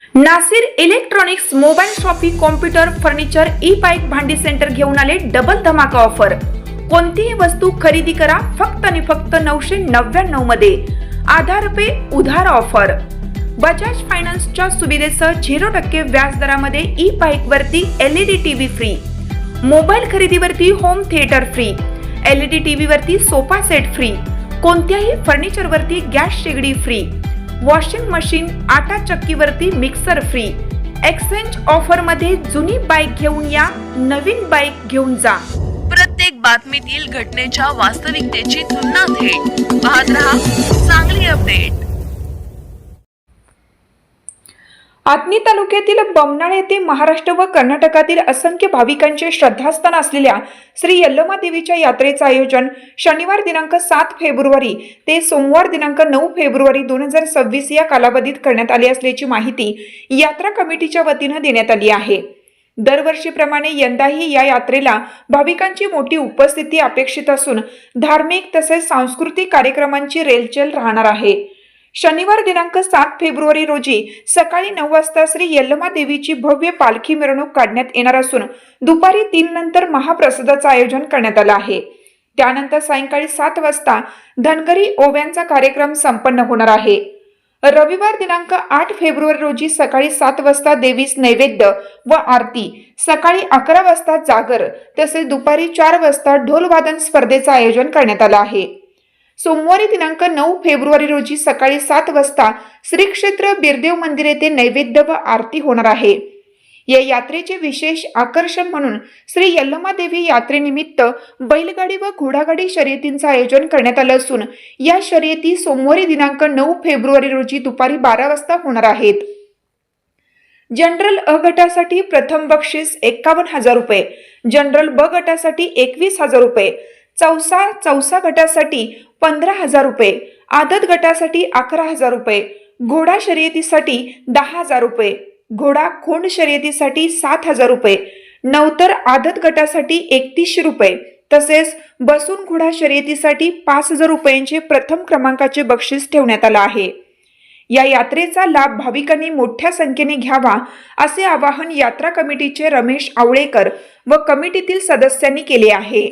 Nasir electronics mobile shoppe computer furniture e bike भांडी centre घेऊन आले डबल धमाका ऑफर। कोणतीही वस्तू खरेदी करा फक्त आणि फक्त 999 मध्ये। आधार पे उधार ऑफर। बजाज फायनान्सच्या सुविधेसह 0% व्याज दरामध्ये ई बाईक वरती LED टीव्ही फ्री, मोबाईल खरेदीवरती home theatre free, LED TV वरती सोफा सेट फ्री, कोणत्याही फर्निचर वरती गॅस शेगडी फ्री, वॉशिंग मशीन आटा चक्कीवरती मिक्सर फ्री। एक्सचेंज ऑफर मध्ये जुनी बाईक घेऊन या, नवीन बाईक घेऊन जा। प्रत्येक बातमीतील घटनेच्या वास्तविकतेची तुलना थेट पाहत रहा चांगली अपडेट। आटणी तालुक्यातील बमनाळ येथे महाराष्ट्र व कर्नाटकातील असंख्य भाविकांचे श्रद्धास्थान असलेल्या श्री यल्लमा देवीच्या यात्रेचे आयोजन शनिवार दिनांक 7 फेब्रुवारी ते सोमवार दिनांक 9 फेब्रुवारी 2026 या कालावधीत करण्यात आली असल्याची माहिती यात्रा कमिटीच्या वतीने देण्यात आली आहे। दरवर्षीप्रमाणे यंदाही या यात्रेला भाविकांची मोठी उपस्थिती अपेक्षित असून धार्मिक तसेच सांस्कृतिक कार्यक्रमांची रेलचेल राहणार आहे। शनिवार दिनांक 7 फेब्रुवारी रोजी सकाळी 9 वाजता श्री यल्लमा देवीची भव्य पालखी मिरवणूक काढण्यात येणार असून दुपारी 3 नंतर महाप्रसादाचे आयोजन करण्यात आले आहे। त्यानंतर सायंकाळी 7 वाजता धनगरी ओव्यांचा कार्यक्रम संपन्न होणार आहे। रविवार दिनांक 8 फेब्रुवारी रोजी सकाळी 7 वाजता देवीस नैवेद्य व आरती, सकाळी 11 वाजता जागर तसेच दुपारी 4 वाजता ढोलवादन स्पर्धेचे आयोजन करण्यात आले आहे। सोमवारी दिनांक 9 फेब्रुवारी रोजी सकाळी 7 वाजता श्री क्षेत्र बिरदेव मंदिर येथे नैवेद्य व आरती होणार आहे। या यात्रेचे विशेष आकर्षण म्हणून श्री यल्लमा देवी यात्रेनिमित्त बैलगाडी व घोडागाडी शर्यतींचे आयोजन करण्यात आले असून या शर्यती सोमवारी दिनांक 9 फेब्रुवारी रोजी दुपारी 12 वाजता होणार आहेत। जनरल अ गटासाठी प्रथम बक्षीस 51,000 रुपये, जनरल ब गटासाठी 21,000 रुपये, चौसा गटासाठी 15,000 रुपये, आदत गटासाठी 11,000 रुपये, घोडा शर्यतीसाठी 10,000 रुपये, घोडा खोंड शर्यतीसाठी 7,000 रुपये, नवतर आदत गटासाठी 3100 रुपये तसेच बसून घोडा शर्यतीसाठी 5,000 रुपयांचे प्रथम क्रमांकाचे बक्षीस ठेवण्यात आले आहे। या यात्रेचा लाभ भाविकांनी मोठ्या संख्येने घ्यावा असे आवाहन यात्रा कमिटीचे रमेश आवळेकर व कमिटीतील सदस्यांनी केले आहे।